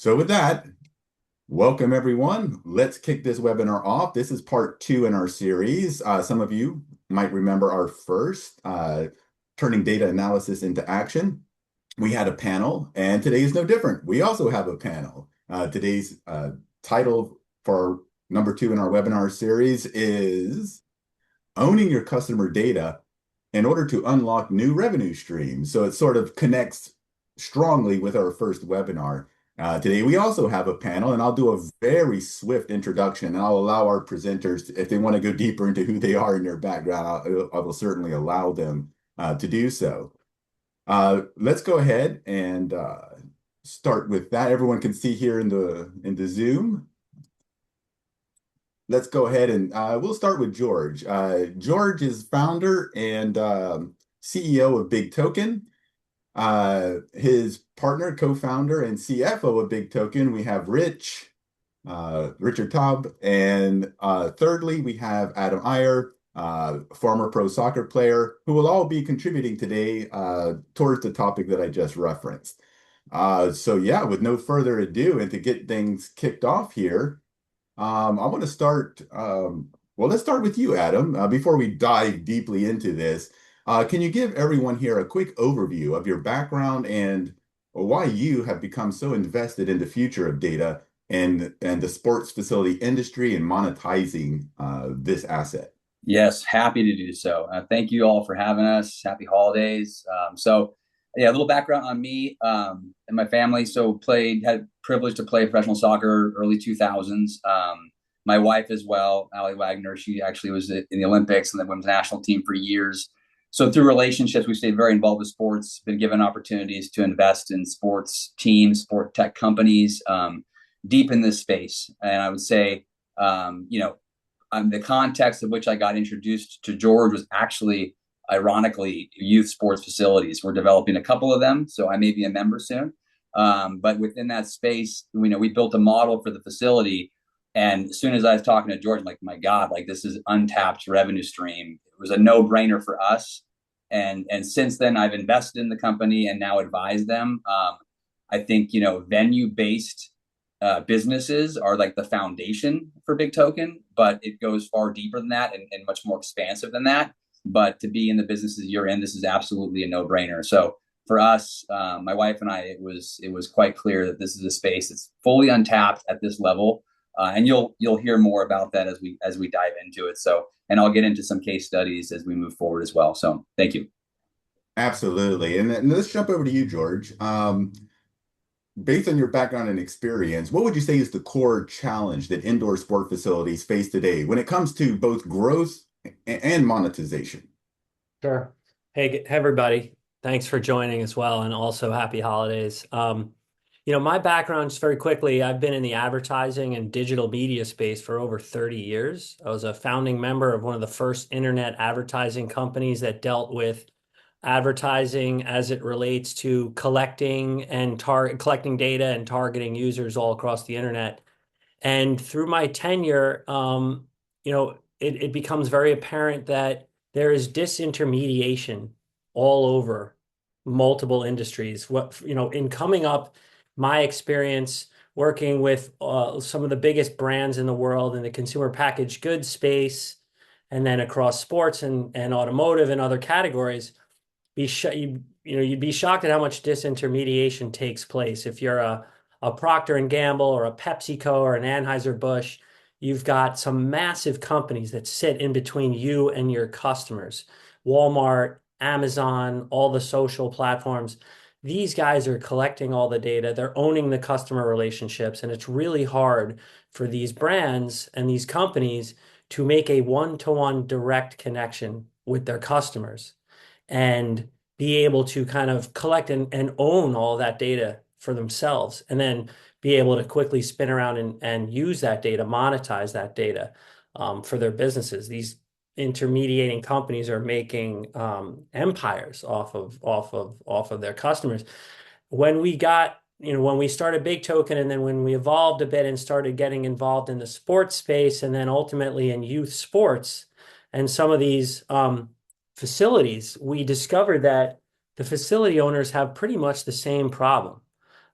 So with that, welcome everyone. Let's kick this webinar off. This is part two in our series. Some of you might remember our first, turning data analysis into action. We had a panel, and today is no different. We also have a panel. Today's title for number two in our webinar series is Owning Your Customer Data in Order to Unlock New Revenue Streams. So it sort of connects strongly with our first webinar. Today, we also have a panel, and I'll do a very swift introduction, and I'll allow our presenters, if they want to go deeper into who they are and their background, I will certainly allow them to do so. Let's go ahead and start with that. Everyone can see here in the Zoom. Let's go ahead and we'll start with George. George is founder and CEO of BIGtoken. His partner, co-founder, and CFO of BIGtoken, we have Richard Taub, and thirdly, we have Adam Iyer, former pro soccer player, who will all be contributing today towards the topic that I just referenced. So yeah, with no further ado, and to get things kicked off here, I want to start. Well, let's start with you, Adam. Before we dive deeply into this, can you give everyone here a quick overview of your background and why you have become so invested in the future of data and the sports facility industry and monetizing this asset? Yes, happy to do so. Thank you all for having us. Happy holidays. Yeah, a little background on me and my family. So had privilege to play professional soccer early 2000s. My wife as well, Allie Wagner, she actually was in the Olympics and the women's national team for years. So through relationships, we stayed very involved with sports, been given opportunities to invest in sports teams, sport tech companies, deep in this space. And I would say, the context of which I got introduced to George was actually, ironically, youth sports facilities. We're developing a couple of them, so I may be a member soon. But within that space, we built a model for the facility. And as soon as I was talking to George, I'm like, my God, like this is untapped revenue stream. It was a no-brainer for us. And since then, I've invested in the company and now advise them. I think, venue-based businesses are like the foundation for BIGtoken, but it goes far deeper than that and much more expansive than that. But to be in the businesses you're in, this is absolutely a no-brainer. So for us, my wife and I, it was quite clear that this is a space that's fully untapped at this level, and you'll hear more about that as we dive into it. So, and I'll get into some case studies as we move forward as well. So, thank you. Absolutely. And then let's jump over to you, George. Based on your background and experience, what would you say is the core challenge that indoor sport facilities face today when it comes to both growth and monetization? Sure. Hey, everybody. Thanks for joining as well, and also happy holidays. My background, just very quickly, I've been in the advertising and digital media space for over 30 years. I was a founding member of one of the first internet advertising companies that dealt with advertising as it relates to collecting data and targeting users all across the internet. And through my tenure, it becomes very apparent that there is disintermediation all over multiple industries. In coming up, my experience working with some of the biggest brands in the world in the consumer packaged goods space, and then across sports and automotive and other categories, you'd be shocked at how much disintermediation takes place. If you're a Procter and Gamble or a PepsiCo or an Anheuser-Busch, you've got some massive companies that sit in between you and your customers. Walmart, Amazon, all the social platforms. These guys are collecting all the data. They're owning the customer relationships, and it's really hard for these brands and these companies to make a one-to-one direct connection with their customers and be able to kind of collect and own all that data for themselves, and then be able to quickly spin around and use that data, monetize that data for their businesses. These intermediating companies are making empires off of their customers. When we started BIGtoken, and then when we evolved a bit and started getting involved in the sports space, and then ultimately in youth sports and some of these facilities, we discovered that the facility owners have pretty much the same problem.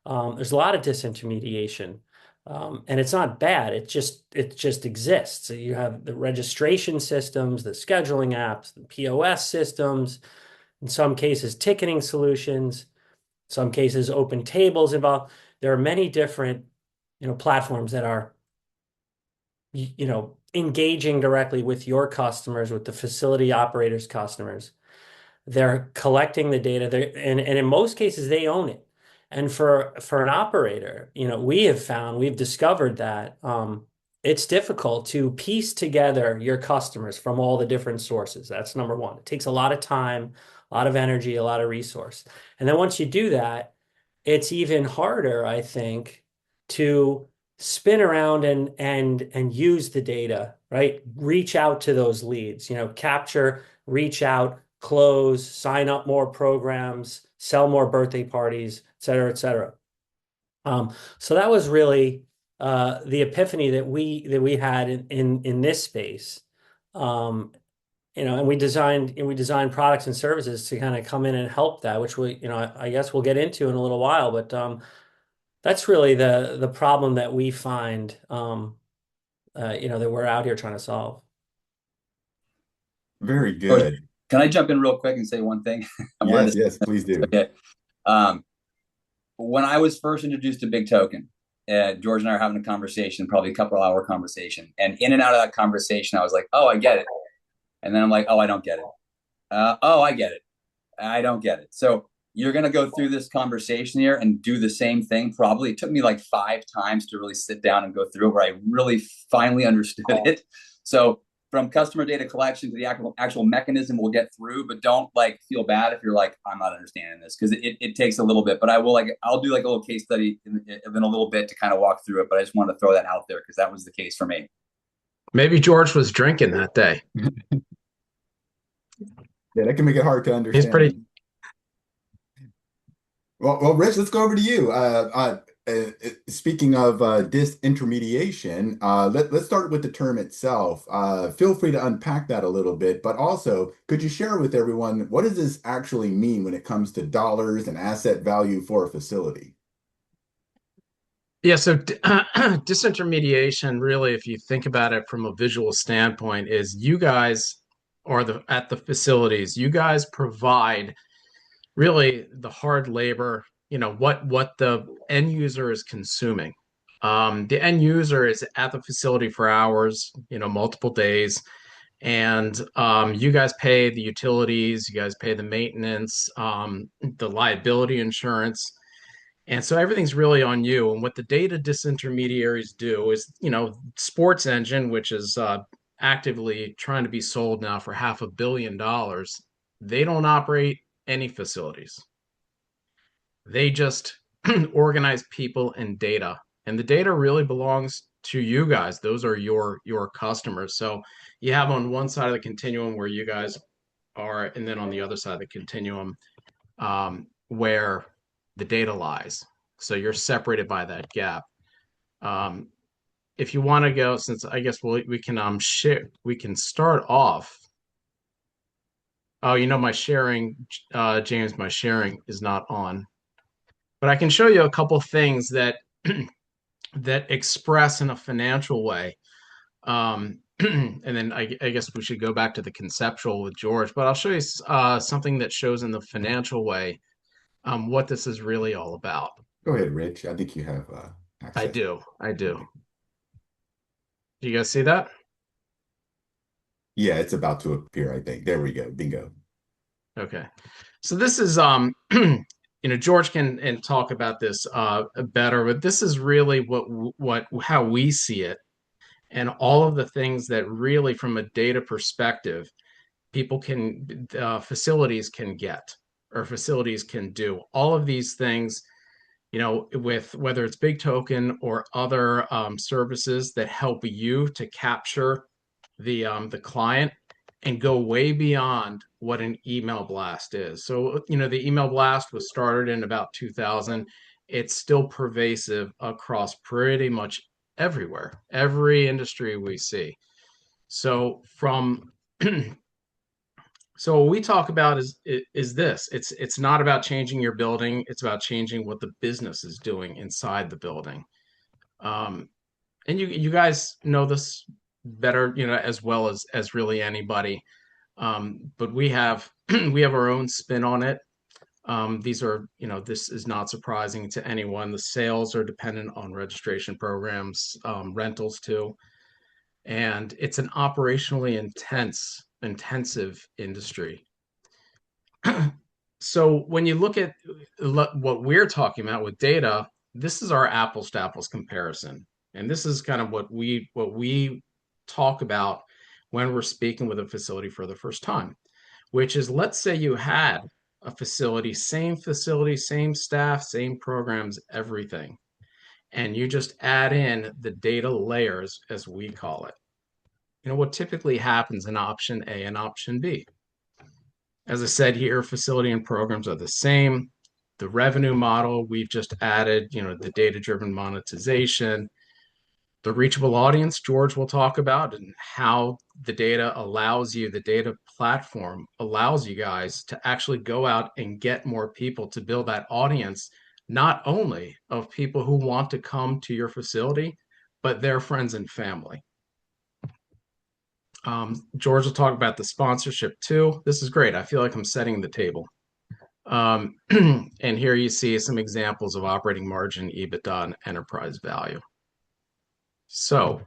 There's a lot of disintermediation. And it's not bad. It just exists. So you have the registration systems, the scheduling apps, the POS systems, in some cases ticketing solutions, some cases open tables involved. There are many different, platforms that are, engaging directly with your customers, with the facility operators' customers. They're collecting the data there, and in most cases they own it. And for an operator, we've discovered that it's difficult to piece together your customers from all the different sources. That's number one. It takes a lot of time, a lot of energy, a lot of resource. And then once you do that, it's even harder, I think, to spin around and use the data, right? Reach out to those leads, capture, reach out, close, sign up more programs, sell more birthday parties, et cetera, et cetera. So that was really the epiphany that we had in this space. And we designed products and services to kind of come in and help that, which I guess we'll get into in a little while, but that's really the problem that we find that we're out here trying to solve. Very George, good. can I jump in real quick and say one thing? I wanted Yes, to yes, please do. okay. Um, when I was first introduced to BIGtoken, George and I are having a conversation, probably a couple-hour conversation, and in and out of that conversation, I was like, "Oh, I get it," and then I'm like, "Oh, I don't get it." Oh, I get it. I don't get it. So you're going to go through this conversation here and do the same thing. Probably it took me like 5 times to really sit down and go through it where I really finally understood it. So from customer data collection to the actual mechanism we'll get through, but don't like feel bad if you're like, I'm not understanding this, because it takes a little bit, but I'll do like a little case study in a little bit to kind of walk through it. But I just wanted to throw that out there because that was the case for me. Maybe George was drinking that day. Yeah, that can make it hard to He's pretty. understand. Well, Rich, let's go over to you. Speaking of disintermediation, let's start with the term itself. Feel free to unpack that a little bit, but also, could you share with everyone what does this actually mean when it comes to dollars and asset value for a facility? Yeah, so disintermediation, really, if you think about it from a visual standpoint, is you guys are at the facilities. You guys provide really the hard labor, what the end user is consuming. The end user is at the facility for hours, multiple days, and you guys pay the utilities, you guys pay the maintenance, the liability insurance. And so everything's really on you. And what the data disintermediaries do is, Sports Engine, which is actively trying to be sold now for $500 million, they don't operate any facilities. They just organize people and data. And the data really belongs to you guys. Those are your customers. So you have on one side of the continuum where you guys are, and then on the other side of the continuum where the data lies. So you're separated by that gap. If you want to go, since I guess we can share, we can start off. Oh, my sharing, James, my sharing is not on. But I can show you a couple things that that express in a financial way. And then I guess we should go back to the conceptual with George, but I'll show you something that shows in the financial way what this is really all about. Go ahead, Rich. I think you have I access. do. I do. Do you guys see that? Yeah, it's about to appear, I think. There we go. Bingo. Okay. So this is George can and talk about this better, but this is really what how we see it, and all of the things that really from a data perspective facilities can get, or facilities can do all of these things, with whether it's BIGtoken or other services that help you to capture the client and go way beyond what an email blast is. So, the email blast was started in about 2000. It's still pervasive across pretty much everywhere, every industry we see. So from So what we talk about is this. It's not about changing your building. It's about changing what the business is doing inside the building. Um, and you guys know this better, as well as really anybody. But we have we have our own spin on it. These are, this is not surprising to anyone. The sales are dependent on registration programs, rentals too, and it's an operationally intensive industry. So when you look at what we're talking about with data, this is our apples to apples comparison, and this is kind of what we talk about when we're speaking with a facility for the first time, which is, let's say you had a facility, same staff, same programs, everything, and you just add in the data layers, as we call it. What typically happens in option A and option B. As I said here, facility and programs are the same. The revenue model, we've just added, the data-driven monetization. The reachable audience, George will talk about, and how the data platform allows you guys to actually go out and get more people to build that audience, not only of people who want to come to your facility, but their friends and family. George will talk about the sponsorship too. This is great. I feel like I'm setting the table. And here you see some examples of operating margin, EBITDA, and enterprise value. So,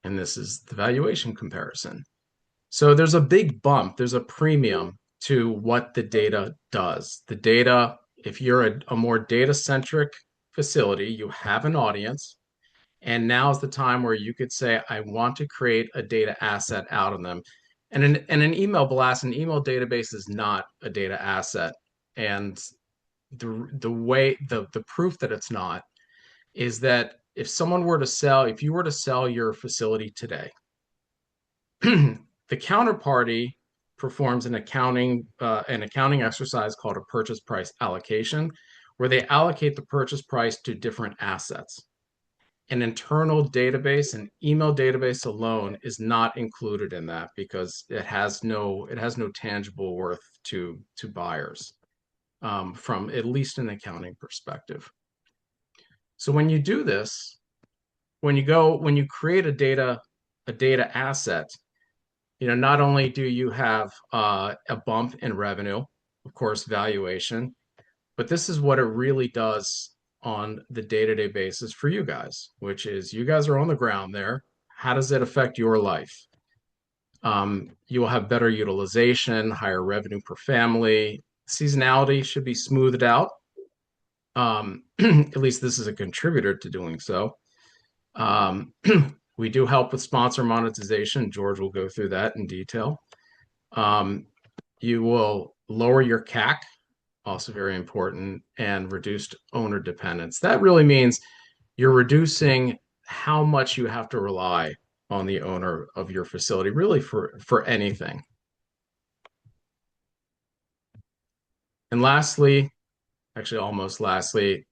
and this is the valuation comparison. So there's a big bump, there's a premium to what the data does. The data, if you're a more data-centric facility, you have an audience, and now's the time where you could say, I want to create a data asset out of them. And an email blast, an email database is not a data asset. And the proof that it's not is that if you were to sell your facility today, the counterparty performs an accounting exercise called a purchase price allocation, where they allocate the purchase price to different assets. An internal database, an email database alone, is not included in that because it has no tangible worth to buyers, from at least an accounting perspective. So when you do this, when you create a data asset, not only do you have a bump in revenue, of course, valuation, but this is what it really does on the day-to-day basis for you guys, which is you guys are on the ground there. How does it affect your life? You will have better utilization, higher revenue per family. Seasonality should be smoothed out. At least this is a contributor to doing so. We do help with sponsor monetization. George will go through that in detail. You will lower your CAC, also very important, and reduced owner dependence. That really means you're reducing how much you have to rely on the owner of your facility, really for anything. And lastly, actually almost lastly,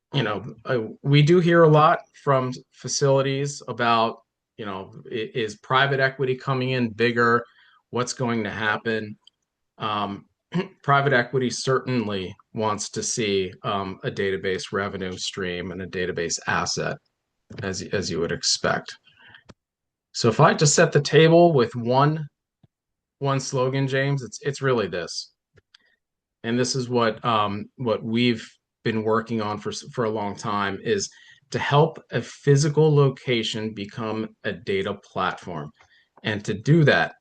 we do hear a lot from facilities about, is private equity coming in bigger? What's going to happen? Private equity certainly wants to see a database revenue stream and a database asset, as you would expect. So if I just set the table with one slogan, James, it's really this. And this is what we've been working on for a long time, is to help a physical location become a data platform. And to do that,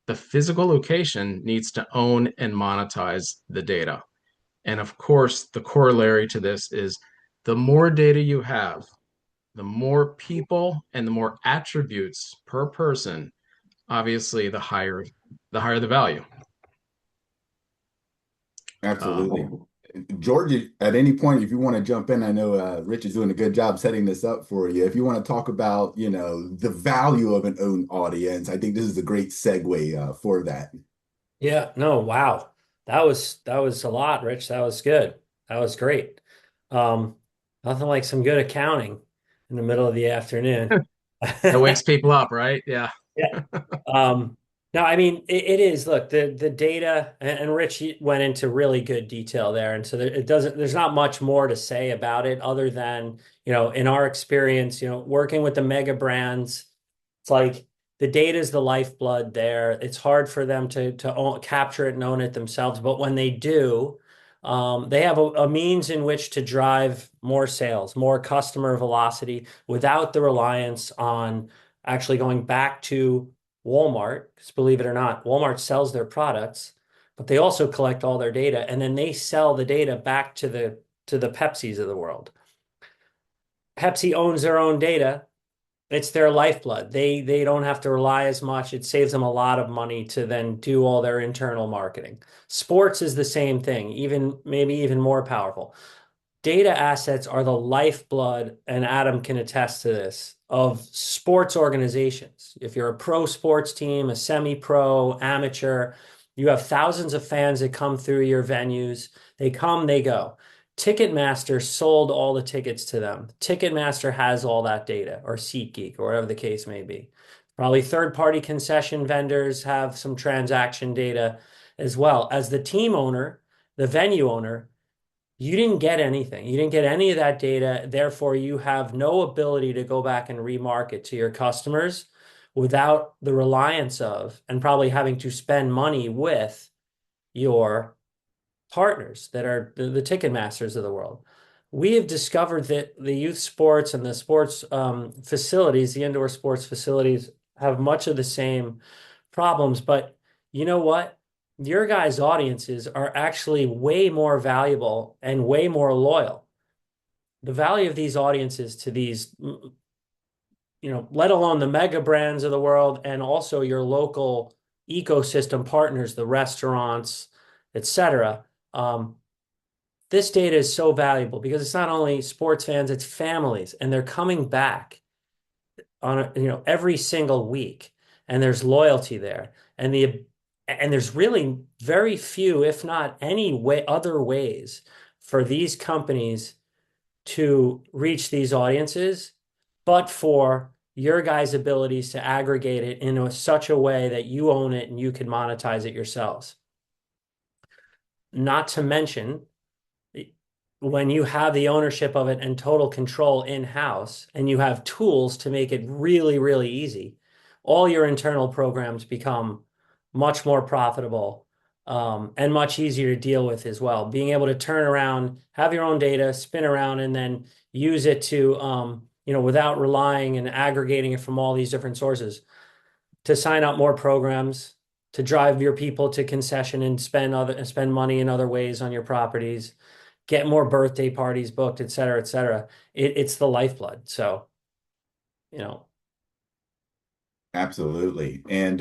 the physical location needs to own and monetize the data. And of course, the corollary to this is the more data you have, the more people and the more attributes per person, obviously the higher the value. Absolutely. George, at any point, if you want to jump in, I know Rich is doing a good job setting this up for you. If you want to talk about, the value of an own audience, I think this is a great segue for that. Yeah, no, wow. That was a lot, Rich. That was good. That was great. Um, Nothing like some good accounting in the middle of the afternoon. That wakes people up, right? Yeah. Yeah. Um, No, I mean it is. Look, the data and Rich went into really good detail there, and so it doesn't. There's not much more to say about it other than in our experience, working with the mega brands, it's like the data is the lifeblood there. It's hard for them to capture it and own it themselves, but when they do, they have a means in which to drive more sales, more customer velocity without the reliance on actually going back to Walmart, because believe it or not, Walmart sells their products, but they also collect all their data and then they sell the data back to the Pepsis of the world. Pepsi owns their own data. It's their lifeblood. They don't have to rely as much. It saves them a lot of money to then do all their internal marketing. Sports is the same thing, even maybe even more powerful. Data assets are the lifeblood, and Adam can attest to this, of sports organizations. If you're a pro sports team, a semi-pro, amateur, you have thousands of fans that come through your venues. They come, they go. Ticketmaster sold all the tickets to them. Ticketmaster has all that data, or SeatGeek, or whatever the case may be. Probably third-party concession vendors have some transaction data as well. As the team owner, the venue owner, you didn't get anything. You didn't get any of that data. Therefore, you have no ability to go back and remarket to your customers without the reliance of and probably having to spend money with your partners that are the ticket masters of the world. We have discovered that the youth sports and the sports facilities, the indoor sports facilities, have much of the same problems. But you know what? Your guys' audiences are actually way more valuable and way more loyal. The value of these audiences to these, let alone the mega brands of the world and also your local ecosystem partners, the restaurants, etc. This data is so valuable because it's not only sports fans, it's families, and they're coming back on every single week, and there's loyalty there, and there's really very few, if not any way, other ways for these companies to reach these audiences, but for your guys' abilities to aggregate it in such a way that you own it and you can monetize it yourselves. Not to mention when you have the ownership of it and total control in-house and you have tools to make it really, really easy, all your internal programs become much more profitable, and much easier to deal with as well. Being able to turn around, have your own data, spin around, and then use it to, without relying and aggregating it from all these different sources to sign up more programs, to drive your people to concession and spend money in other ways on your properties, get more birthday parties booked, et cetera, et cetera. It's the lifeblood. So, you know, Absolutely. And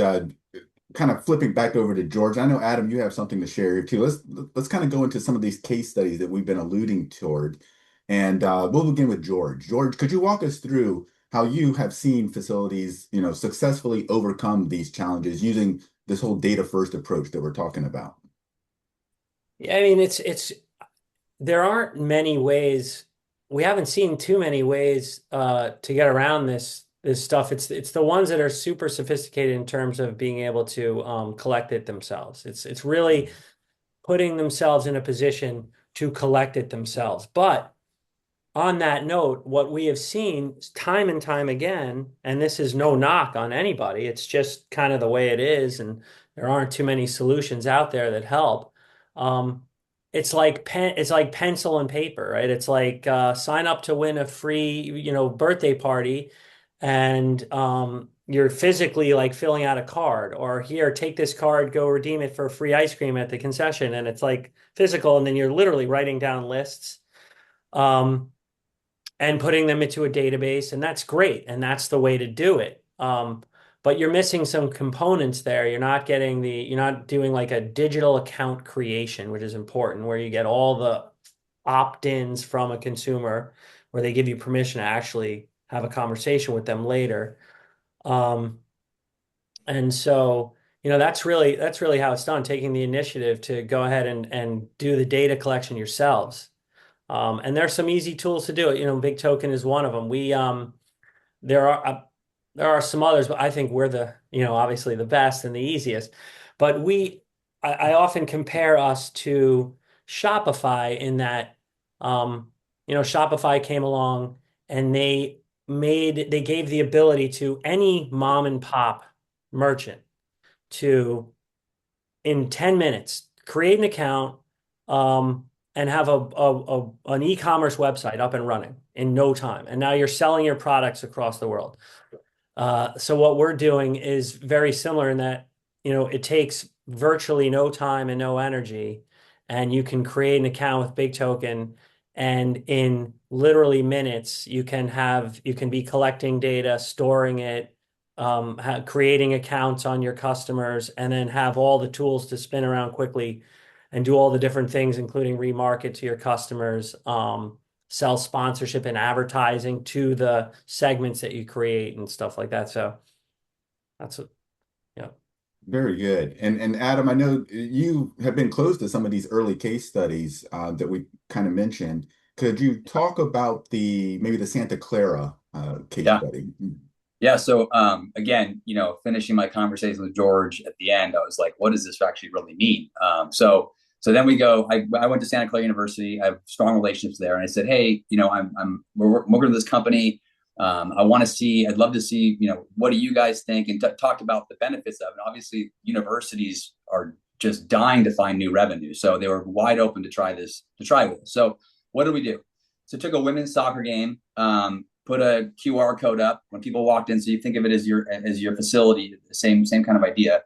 kind of flipping back over to George, I know Adam, you have something to share here too. Let's kind of go into some of these case studies that we've been alluding toward, and we'll begin with George. George, could you walk us through how you have seen facilities, successfully overcome these challenges using this whole data first approach that we're talking about? yeah, I mean, there aren't many ways. We haven't seen too many ways to get around this stuff. It's the ones that are super sophisticated in terms of being able to collect it themselves. It's really putting themselves in a position to collect it themselves. But on that note, what we have seen time and time again, and this is no knock on anybody, it's just kind of the way it is, and there aren't too many solutions out there that help. Um, it's like pencil and paper, right? It's like sign up to win a free, birthday party, and you're physically like filling out a card, or here, take this card, go redeem it for free ice cream at the concession, and it's like physical, and then you're literally writing down lists. Um, and putting them into a database, and that's great, and that's the way to do it. But you're missing some components there. You're not doing like a digital account creation, which is important, where you get all the opt-ins from a consumer, where they give you permission to actually have a conversation with them later. Um, and so, that's really how it's done, taking the initiative to go ahead and do the data collection yourselves. And there's some easy tools to do it. BIGtoken is one of them. There are There are some others, but I think we're the, obviously the best and the easiest. But I often compare us to Shopify in that, Shopify came along and they gave the ability to any mom and pop merchant to, in 10 minutes, create an account, and have an e-commerce website up and running in no time. And now you're selling your products across the world. So what we're doing is very similar in that, it takes virtually no time and no energy, and you can create an account with BIGtoken, and in literally minutes, you can be collecting data, storing it, creating accounts on your customers, and then have all the tools to spin around quickly and do all the different things, including remarket to your customers, sell sponsorship and advertising to the segments that you create and stuff like that. So that's what, yeah. Very good. And Adam, I know you have been close to some of these early case studies that we kind of mentioned. Could you talk about maybe the Santa Clara case Yeah. study? Yeah. So again, finishing my conversation with George at the end, I was like, what does this actually really mean? So then we go, I went to Santa Clara University. I have strong relationships there. And I said, hey, we're working with this company. I'd love to see, what do you guys think? And talked about the benefits of it. And obviously universities are just dying to find new revenue. So they were wide open to try with us. So what did we do? So took a women's soccer game, put a QR code up when people walked in. So you think of it as your facility, the same kind of idea.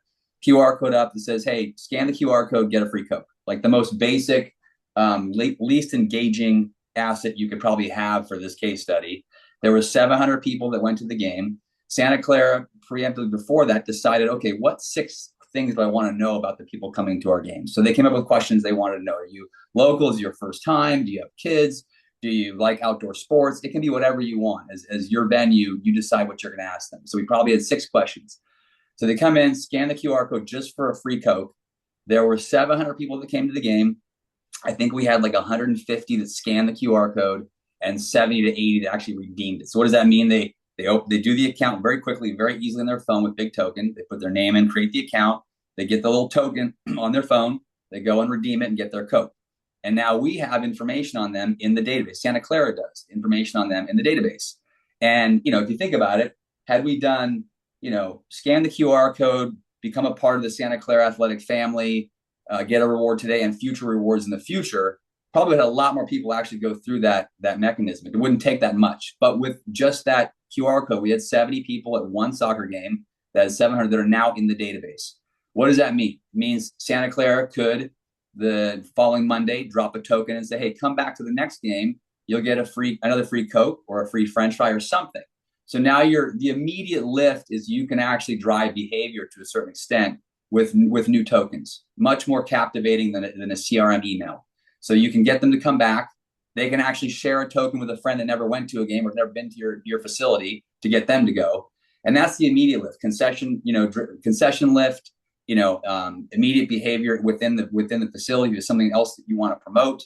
QR code up that says, hey, scan the QR code, get a free Coke. Like the most basic, least engaging asset you could probably have for this case study. There were 700 people that went to the game. Santa Clara, preemptively before that, decided, okay, what 6 things do I want to know about the people coming to our games? So they came up with questions they wanted to know. Are you local? Is it your first time? Do you have kids? Do you like outdoor sports? It can be whatever you want. As your venue, you decide what you're going to ask them. So we probably had 6 questions. So they come in, scan the QR code just for a free Coke. There were 700 people that came to the game. I think we had like 150 that scanned the QR code and 70 to 80 that actually redeemed it. So what does that mean? They do the account very quickly, very easily on their phone with BIGtoken. They put their name in, create the account. They get the little token on their phone. They go and redeem it and get their Coke. And now we have information on them in the database. Santa Clara does information on them in the database. And, if you think about it, had we done, scan the QR code, become a part of the Santa Clara athletic family, get a reward today and future rewards in the future, probably had a lot more people actually go through that mechanism. It wouldn't take that much. But with just that QR code, we had 70 people at one soccer game, that is 700 that are now in the database. What does that mean? It means Santa Clara could, the following Monday, drop a token and say, hey, come back to the next game. You'll get another free Coke or a free French fry or something. So now the immediate lift is you can actually drive behavior to a certain extent with new tokens, much more captivating than a CRM email. So you can get them to come back. They can actually share a token with a friend that never went to a game or never been to your facility to get them to go. And that's the immediate lift. Concession lift, immediate behavior within the facility is something else that you want to promote.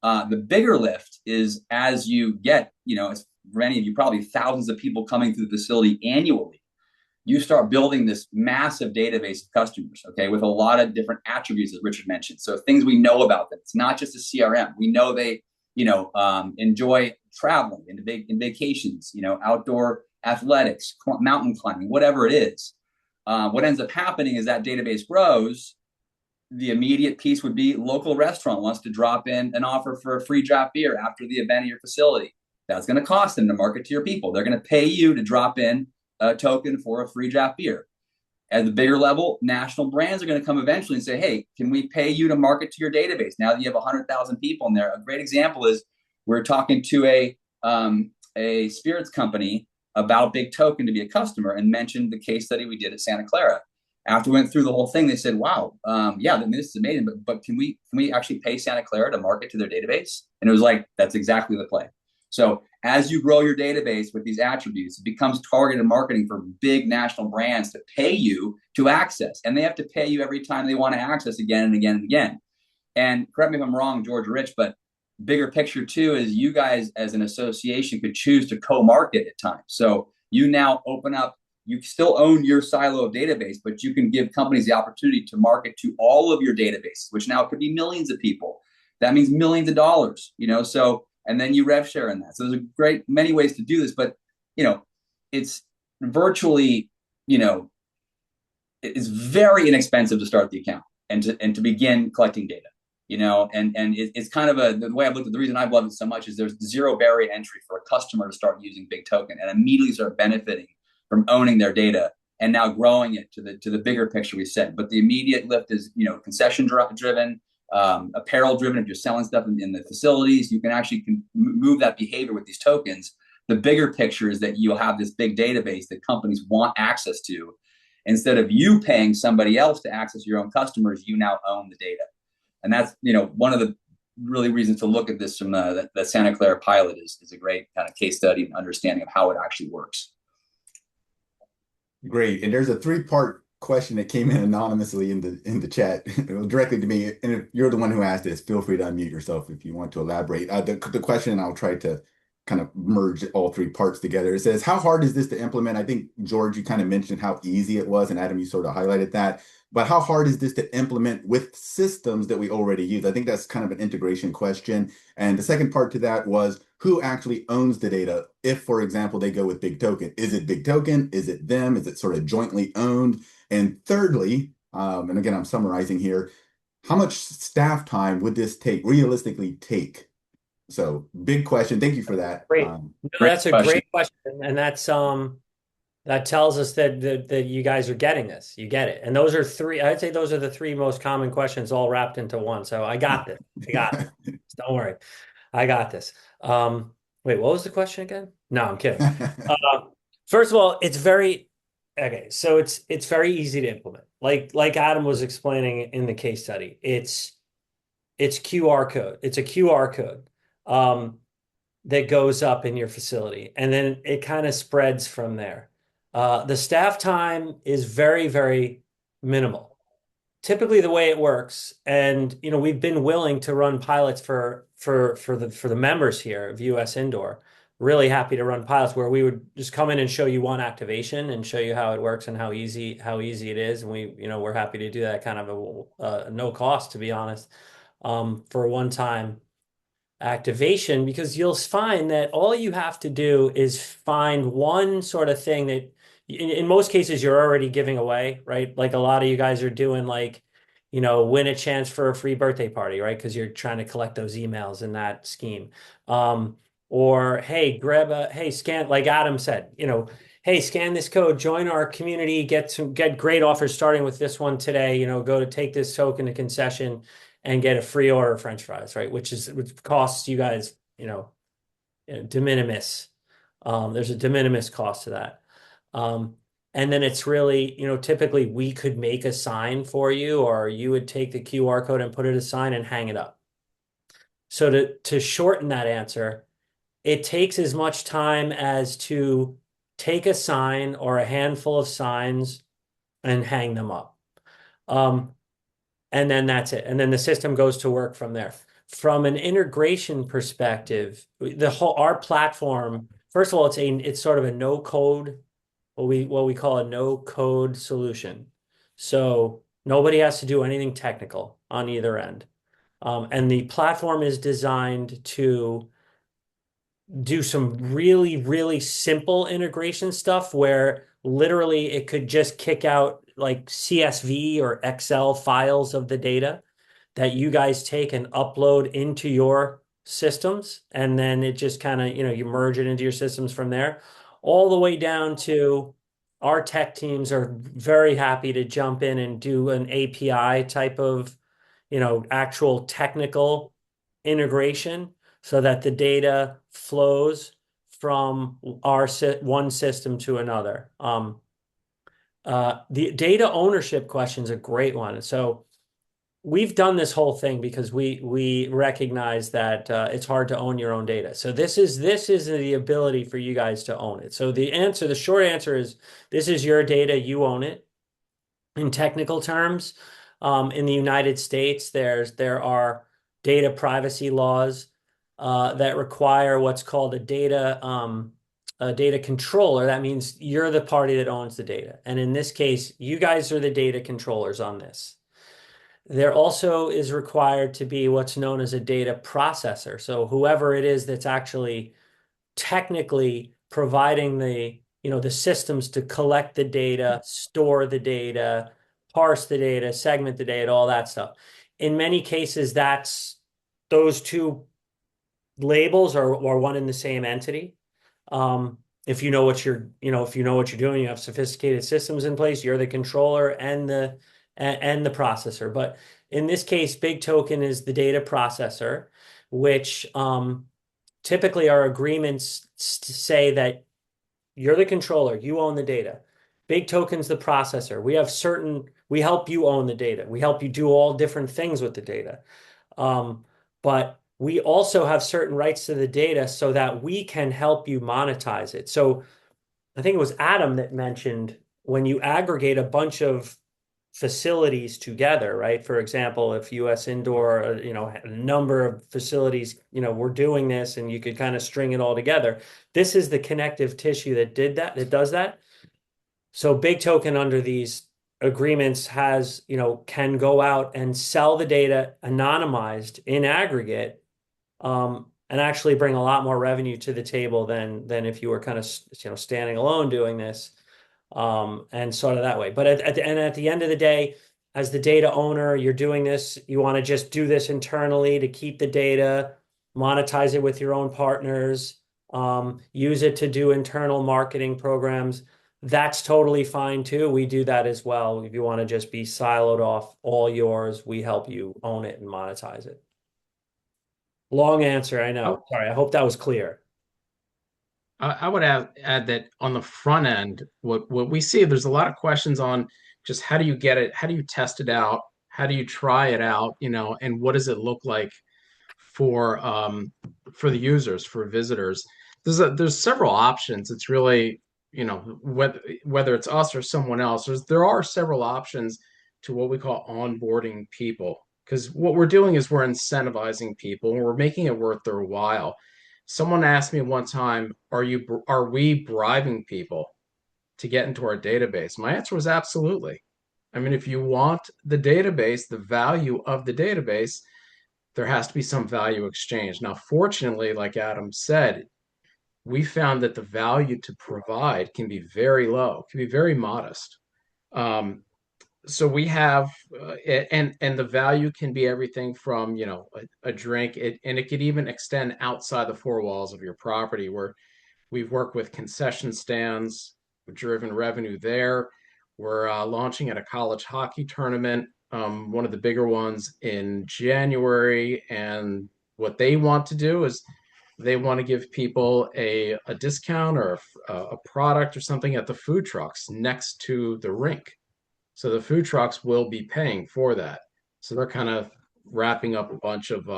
The bigger lift is as you get, for many of you, probably thousands of people coming through the facility annually, you start building this massive database of customers, okay, with a lot of different attributes, as Richard mentioned. So things we know about them. It's not just a CRM. We know they, enjoy traveling in vacations, outdoor athletics, mountain climbing, whatever it is. What ends up happening is that database grows. The immediate piece would be local restaurant wants to drop in an offer for a free draft beer after the event at your facility. That's going to cost them to market to your people. They're going to pay you to drop in a token for a free draft beer. At the bigger level, national brands are going to come eventually and say, hey, can we pay you to market to your database now that you have 100,000 people in there? A great example is we're talking to a spirits company about BIGtoken to be a customer and mentioned the case study we did at Santa Clara. After we went through the whole thing, they said, wow, this is amazing, but can we actually pay Santa Clara to market to their database? And it was like, that's exactly the play. So as you grow your database with these attributes, it becomes targeted marketing for big national brands to pay you to access. And they have to pay you every time they want to access again and again and again. And correct me if I'm wrong, George or Rich, but bigger picture too is you guys as an association could choose to co-market at times. So you now open up You still own your silo of database, but you can give companies the opportunity to market to all of your databases, which now could be millions of people. That means millions of dollars, so, and then you rev share in that. So there's a great many ways to do this, but, it's virtually, it's very inexpensive to start the account and to begin collecting data, and it's kind of the way I've looked at the reason I've loved it so much is there's zero barrier entry for a customer to start using BIGtoken and immediately start benefiting from owning their data and now growing it to the bigger picture we said. But the immediate lift is, concession driven, apparel driven. If you're selling stuff in the facilities, you can actually move that behavior with these tokens. The bigger picture is that you'll have this big database that companies want access to. Instead of you paying somebody else to access your own customers, you now own the data. And that's, one of the really reasons to look at this from the Santa Clara pilot is a great kind of case study and understanding of how it actually works. Great. And there's a three-part question that came in anonymously in the chat directly to me. And if you're the one who asked this, feel free to unmute yourself if you want to elaborate. The question, and I'll try to kind of merge all three parts together. It says, how hard is this to implement? I think, George, you kind of mentioned how easy it was, and Adam, you sort of highlighted that. But how hard is this to implement with systems that we already use? I think that's kind of an integration question. And the second part to that was, who actually owns the data? If, for example, they go with BIGtoken, is it BIGtoken? Is it them? Is it sort of jointly owned? And thirdly, and again, I'm summarizing here, how much staff time would this realistically take? So big question. Thank you for that. Great. That's a great question. And that's that tells us that you guys are getting this. You get it. And those are I'd say those are the three most common questions all wrapped into one. So I got this. I got it. Don't worry. I got this. Wait, what was the question again? No, I'm kidding. First of all, it's very so it's very easy to implement. Like Adam was explaining in the case study. It's QR code. It's a QR code that goes up in your facility, and then it kind of spreads from there. The staff time is very, very minimal. Typically, the way it works, and we've been willing to run pilots for the members here of USIndoor. Really happy to run pilots where we would just come in and show you one activation and show you how it works and how easy it is. And we're happy to do that kind of a no cost, to be honest, for a one-time activation, because you'll find that all you have to do is find one sort of thing that in most cases you're already giving away, right? Like a lot of you guys are doing win a chance for a free birthday party, right? Because you're trying to collect those emails in that scheme. Or hey, scan, like Adam said, hey, scan this code, join our community, get great offers starting with this one today, go to take this token to concession and get a free order of French fries, right? Which costs you guys, de minimis. There's a de minimis cost to that. And then it's really, typically we could make a sign for you, or you would take the QR code and put it as a sign and hang it up. So to shorten that answer, it takes as much time as to take a sign or a handful of signs and hang them up. And then that's it. And then the system goes to work from there. From an integration perspective, our platform, first of all, it's sort of a no code, what we call a no code solution. So nobody has to do anything technical on either end. And the platform is designed to do some really, really simple integration stuff where literally it could just kick out like CSV or Excel files of the data that you guys take and upload into your systems. And then it just kind of, you merge it into your systems from there, all the way down to our tech teams are very happy to jump in and do an API type of, actual technical integration so that the data flows from our one system to another. The data ownership question is a great one. So we've done this whole thing because we recognize that it's hard to own your own data. So this is the ability for you guys to own it. So the short answer is this is your data, you own it. In technical terms, in the United States, there are data privacy laws that require what's called a data a data controller, that means you're the party that owns the data. And in this case, you guys are the data controllers on this. There also is required to be what's known as a data processor. So whoever it is that's actually technically providing the systems to collect the data, store the data, parse the data, segment the data, all that stuff. In many cases, those two labels are one and the same entity. If you know what you're doing, you have sophisticated systems in place, you're the controller and the processor. But in this case, BIGtoken is the data processor, which typically our agreements say that you're the controller, you own the data. BIGtoken's the processor. We help you own the data. We help you do all different things with the data. But we also have certain rights to the data so that we can help you monetize it. So I think it was Adam that mentioned when you aggregate a bunch of facilities together, right? For example, if USIndoor, a number of facilities, we're doing this and you could kind of string it all together. This is the connective tissue that does that. So BIGtoken under these agreements can go out and sell the data anonymized in aggregate, and actually bring a lot more revenue to the table than if you were kind of standing alone doing this, and sort of that way. But at the end of the day, as the data owner, you're doing this. You want to just do this internally to keep the data, monetize it with your own partners, use it to do internal marketing programs. That's totally fine too. We do that as well. If you want to just be siloed off, all yours, we help you own it and monetize it. Long answer, I know. Sorry, I hope that was clear. I would add that on the front end, what we see, there's a lot of questions on just how do you get it, how do you test it out, how do you try it out, and what does it look like for the users, for visitors. There's several options. It's really, whether it's us or someone else, there are several options to what we call onboarding people. Because what we're doing is we're incentivizing people and we're making it worth their while. Someone asked me one time, are we bribing people to get into our database? My answer was absolutely. I mean, if you want the database, the value of the database, there has to be some value exchange. Now, fortunately, like Adam said, we found that the value to provide can be very low, can be very modest. So we have, and the value can be everything from a drink, and it could even extend outside the four walls of your property, where we've worked with concession stands, we've driven revenue there. We're launching at a college hockey tournament, one of the bigger ones in January. And what they want to do is they want to give people a discount or a product or something at the food trucks next to the rink. So the food trucks will be paying for that. So they're kind of wrapping up a bunch of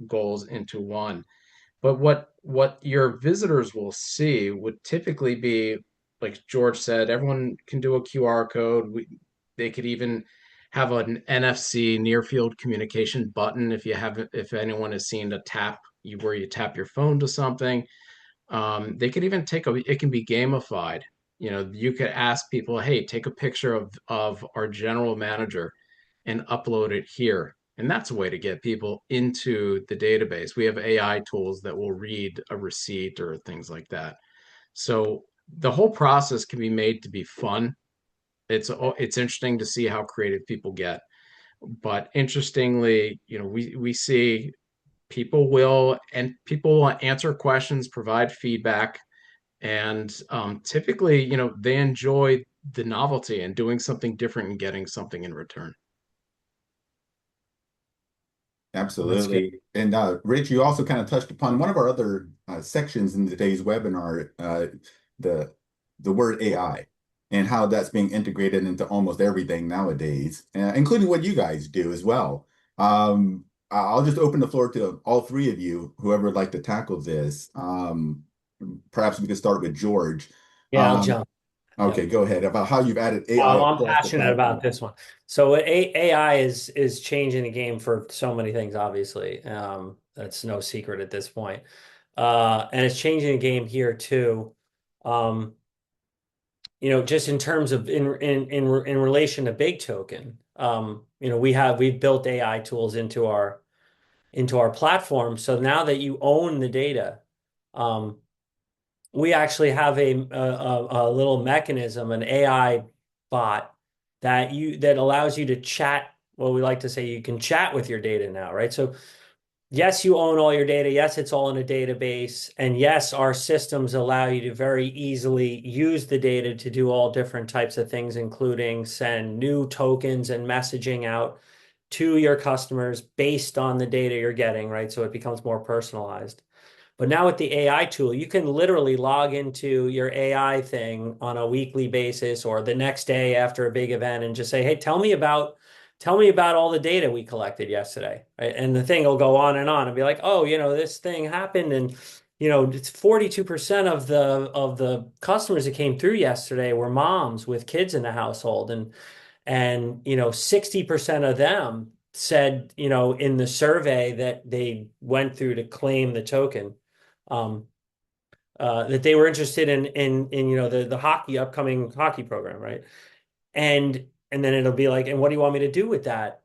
goals into one. But what your visitors will see would typically be, like George said, everyone can do a QR code. They could even have an NFC near field communication button if anyone has seen a tap where you tap your phone to something. They could even it can be gamified. You could ask people, hey, take a picture of our general manager and upload it here. And that's a way to get people into the database. We have AI tools that will read a receipt or things like that. So the whole process can be made to be fun. It's interesting to see how creative people get. But interestingly, we see people will answer questions, provide feedback, and typically, they enjoy the novelty and doing something different and getting something in return. Absolutely. And Rich, you also kind of touched upon one of our other sections in today's webinar, the word AI and how that's being integrated into almost everything nowadays, including what you guys do as well. I'll just open the floor to all three of you, whoever would like to tackle this. Perhaps we could start with George. Yeah, I'll jump. Okay, go ahead. About how you've added AI I'm across the passionate about platform. this one. So AI is changing the game for so many things, obviously. That's no secret at this point. And it's changing the game here too. Just in terms of in relation to BIGtoken, we've built AI tools into our platform. So now that you own the data, um, we actually have a little mechanism, an AI bot that allows you to chat. Well, we like to say you can chat with your data now, right? So yes, you own all your data. Yes, it's all in a database. And yes, our systems allow you to very easily use the data to do all different types of things, including send new tokens and messaging out to your customers based on the data you're getting, right? So it becomes more personalized. But now with the AI tool, you can literally log into your AI thing on a weekly basis or the next day after a big event and just say, "Hey, tell me about all the data we collected yesterday." Right? And the thing will go on and be like, "Oh, this thing happened and it's 42% of the customers that came through yesterday were moms with kids in the household and 60% of them said, in the survey that they went through to claim the token, um, that they were interested in the upcoming hockey program, right? And then it'll be like, and what do you want me to do with that?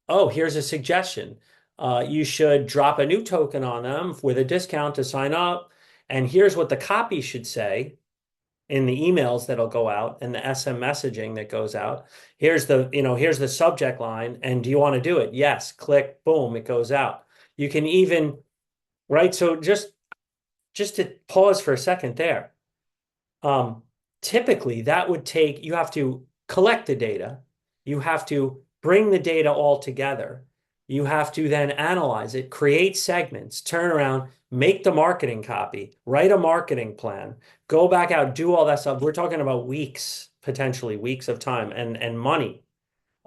Oh, here's a suggestion. You should drop a new token on them with a discount to sign up. And here's what the copy should say in the emails that'll go out and the SM messaging that goes out. Here's the subject line. And do you want to do it? Yes. Click, boom, it goes out. You can even, right? So just to pause for a second there. Um, Typically that would take, you have to collect the data. You have to bring the data all together. You have to then analyze it, create segments, turn around, make the marketing copy, write a marketing plan, go back out, do all that stuff. We're talking about weeks, potentially weeks of time and money.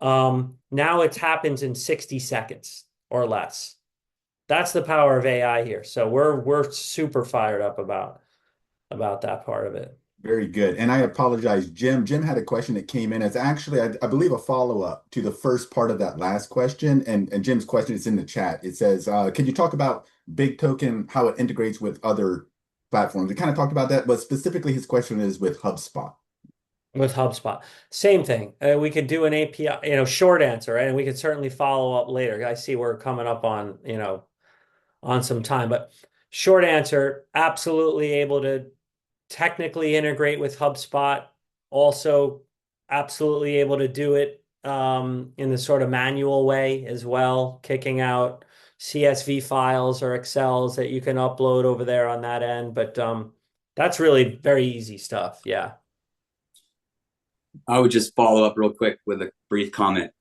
Now it happens in 60 seconds or less. That's the power of AI here. So we're super fired up about that part of it. Very good. And I apologize, Jim. Jim had a question that came in. It's actually, I believe, a follow-up to the first part of that last question. And Jim's question is in the chat. It says, can you talk about BIGtoken, how it integrates with other platforms? We kind of talked about that, but specifically his question is with HubSpot. With HubSpot, same thing. We could do an API, short answer, right? And we could certainly follow up later. I see we're coming up on some time, but short answer, absolutely able to technically integrate with HubSpot. Also, absolutely able to do it in the sort of manual way as well, kicking out CSV files or Excels that you can upload over there on that end. But that's really very easy stuff. Yeah. I would just follow up real quick with a brief comment.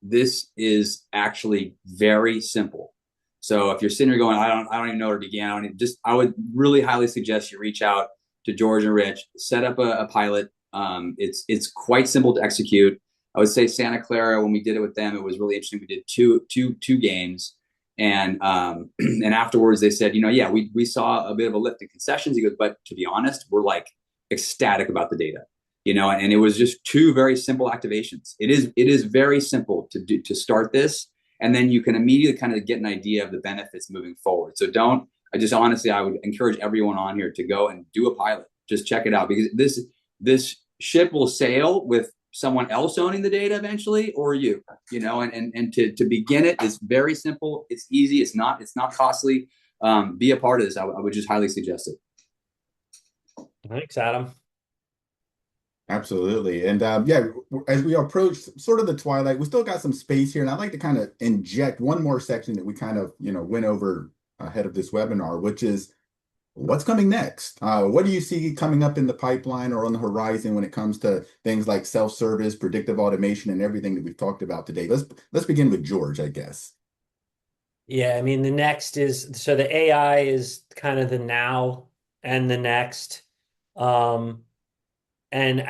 This is actually very simple. So if you're sitting here going, I don't even know where to begin. I would really highly suggest you reach out to George and Rich, set up a pilot. It's quite simple to execute. I would say Santa Clara, when we did it with them, it was really interesting. We did two games, and and afterwards they said, yeah, we saw a bit of a lift in concessions. He goes, but to be honest, we're like ecstatic about the data. And it was just two very simple activations. It is very simple to start this, and then you can immediately kind of get an idea of the benefits moving forward. So I would encourage everyone on here to go and do a pilot. Just check it out, because this ship will sail with someone else owning the data eventually, or you, and to begin it is very simple. It's easy. It's not costly. Be a part of this. I would just highly suggest it. Thanks, Adam. Absolutely. And yeah, as we approach sort of the twilight, we still got some space here. And I'd like to kind of inject one more section that we kind of, went over ahead of this webinar, which is what's coming next? What do you see coming up in the pipeline or on the horizon when it comes to things like self-service, predictive automation, and everything that we've talked about today? Let's begin with George, I guess. Yeah, I mean, the next is, so the AI is kind of the now and the next. And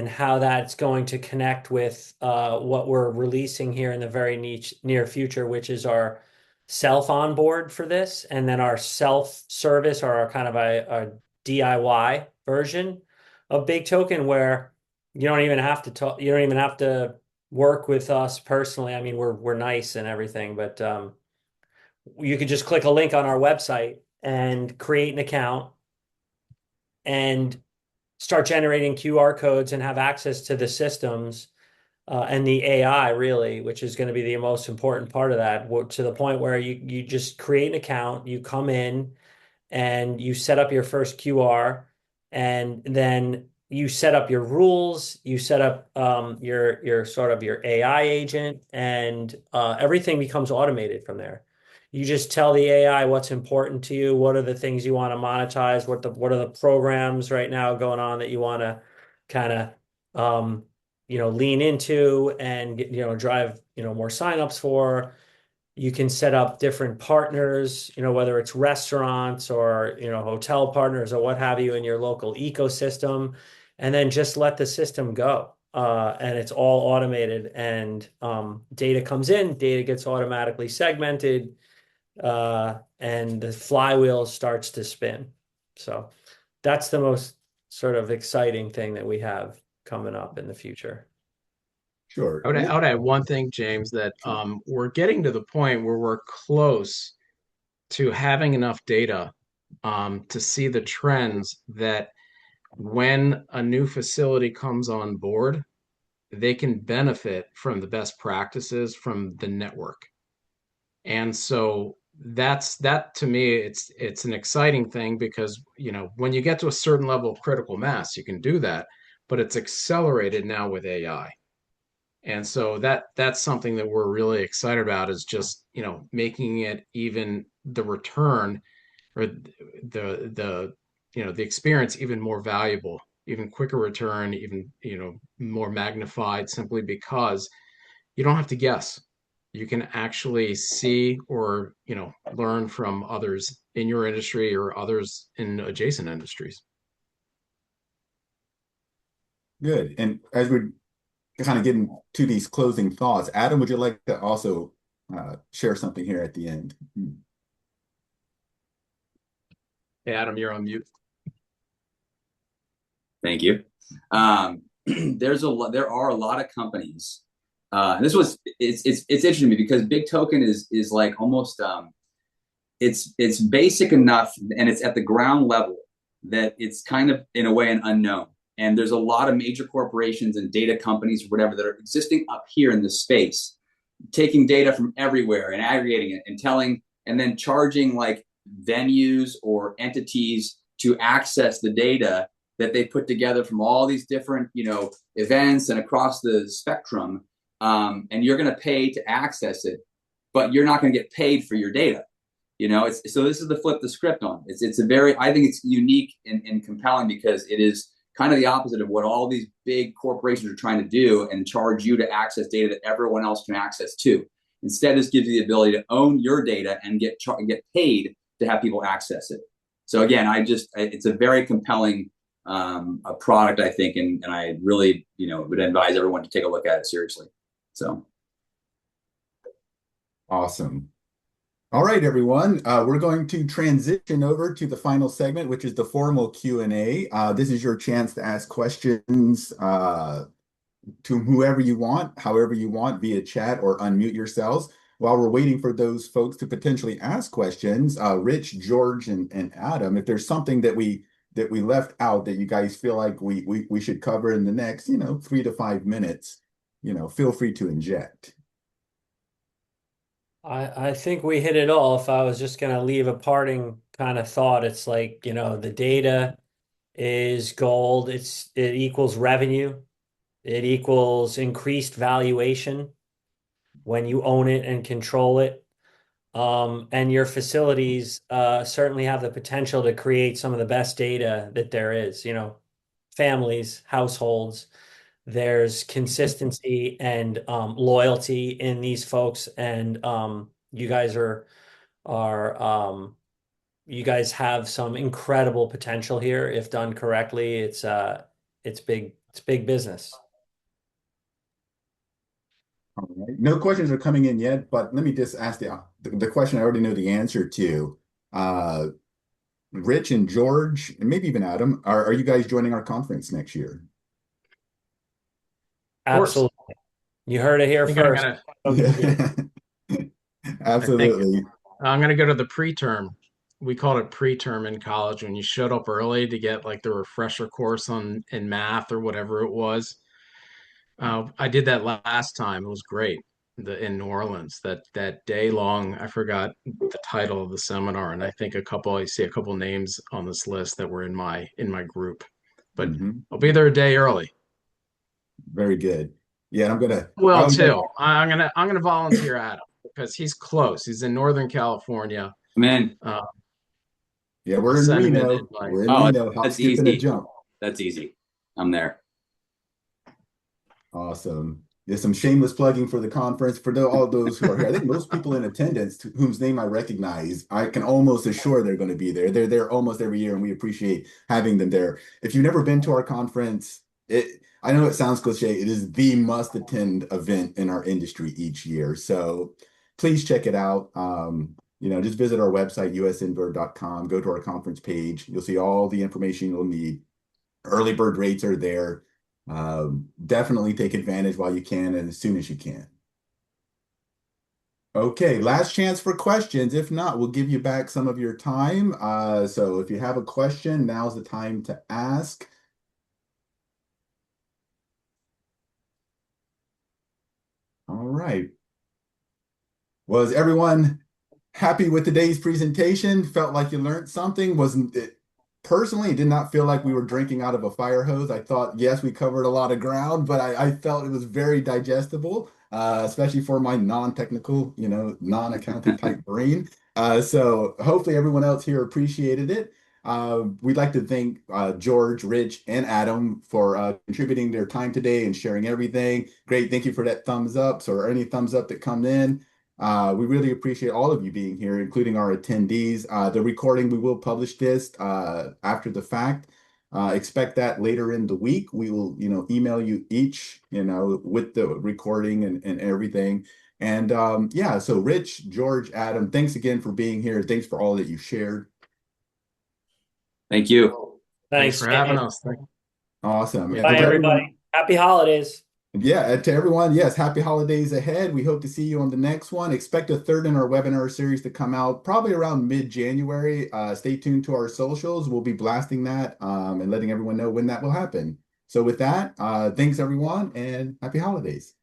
how that's going to connect with what we're releasing here in the very near future, which is our self onboard for this, and then our self service, or our kind of a DIY version of BIGtoken, where you don't even have to talk, you don't even have to work with us personally. I mean, we're nice and everything, but you could just click a link on our website and create an account. and start generating QR codes and have access to the systems and the AI really, which is going to be the most important part of that, to the point where you just create an account, you come in and you set up your first QR, and then you set up your rules, you set up your sort of your AI agent, and everything becomes automated from there. You just tell the AI what's important to you, what are the things you want to monetize, what are the programs right now going on that you want to kind of lean into and drive more signups for. You can set up different partners, whether it's restaurants or, hotel partners or what have you in your local ecosystem, and then just let the system go. And it's all automated, and data comes in, data gets automatically segmented, and the flywheel starts to spin. So that's the most sort of exciting thing that we have coming up in the future. Sure. I would add one thing, James, that we're getting to the point where we're close to having enough data to see the trends that when a new facility comes on board, they can benefit from the best practices from the network. And so that to me, it's an exciting thing because, when you get to a certain level of critical mass, you can do that, but it's accelerated now with AI. And so that's something that we're really excited about, is just, making it even the return or the experience even more valuable, even quicker return, even, more magnified, simply because you don't have to guess. You can actually see or, learn from others in your industry or others in adjacent industries. Good. And as we're kind of getting to these closing thoughts, Adam, would you like to also share something here at the end? Hey, Adam, you're on mute. Thank you. There are a lot of companies. It's interesting to me because BIGtoken is like almost it's basic enough and it's at the ground level that it's kind of in a way an unknown. And there's a lot of major corporations and data companies or whatever that are existing up here in this space, taking data from everywhere and aggregating it and then charging like venues or entities to access the data that they put together from all these different, events and across the spectrum. And you're going to pay to access it, but you're not going to get paid for your data. So this is the flip the script on. I think it's unique and compelling because it is kind of the opposite of what all these big corporations are trying to do and charge you to access data that everyone else can access to. Instead, this gives you the ability to own your data and get paid to have people access it. So again, it's a very compelling a product, I think, and I really, would advise everyone to take a look at it seriously. So. Awesome. All right, everyone. We're going to transition over to the final segment, which is the formal Q&A. This is your chance to ask questions to whoever you want, however you want, via chat or unmute yourselves. While we're waiting for those folks to potentially ask questions, Rich, George, and Adam, if there's something that we left out that you guys feel like we should cover in the next, 3 to 5 minutes, feel free to inject. I think we hit it all. If I was just going to leave a parting kind of thought, it's like, the data is gold. It equals revenue. It equals increased valuation when you own it and control it. And your facilities certainly have the potential to create some of the best data that there is, families, households. There's consistency and loyalty in these folks, and you guys you guys have some incredible potential here if done correctly. It's big business. All right. No questions are coming in yet, but let me just ask the question I already know the answer to. Rich and George, and maybe even Adam, are you guys joining our conference next year? Absolutely. You heard it here first. Absolutely. I'm going to go to the preterm. we called it preterm in college, when you showed up early to get like the refresher course in math or whatever it was. I did that last time. It was great. In New Orleans, that day long, I forgot the title of the seminar, and I think I see a couple names on this list that were in my group. But I'll be there a day early. Very good. Yeah, Well, too. I'm gonna volunteer Adam because he's close. He's in Northern California. Man. Yeah, we're in Reno. We're in Reno. Hop, skip, and a jump. That's easy. I'm there. Awesome. There's some shameless plugging for the conference for all those who are here. I think most people in attendance, whose name I recognize, I can almost assure they're going to be there. They're there almost every year, and we appreciate having them there. If you've never been to our conference, I know it sounds cliche. It is the must-attend event in our industry each year. So please check it out. Just visit our website, USIndoor.com. Go to our conference page. You'll see all the information you'll need. Early bird rates are there. Definitely take advantage while you can and as soon as you can. Okay, last chance for questions. If not, we'll give you back some of your time. So if you have a question, now's the time to ask. All right. Was everyone happy with today's presentation? Felt like you learned something? Personally, it did not feel like we were drinking out of a fire hose. I thought, yes, we covered a lot of ground, but I felt it was very digestible, especially for my non-technical, non-accountant type brain. So hopefully everyone else here appreciated it. We'd like to thank George, Rich, and Adam for contributing their time today and sharing everything. Great. Thank you for that thumbs ups or any thumbs up that come in. We really appreciate all of you being here, including our attendees. The recording, we will publish this after the fact. Expect that later in the week. We will, email you each, with the recording and everything. And so Rich, George, Adam, thanks again for being here. Thanks for all that you shared. Thank you. Thanks for having us. Awesome. Bye, everybody. Happy holidays. Yeah, to everyone, yes, happy holidays ahead. We hope to see you on the next one. Expect a third in our webinar series to come out probably around mid-January. Stay tuned to our socials. We'll be blasting that and letting everyone know when that will happen. So with that, thanks everyone and happy holidays.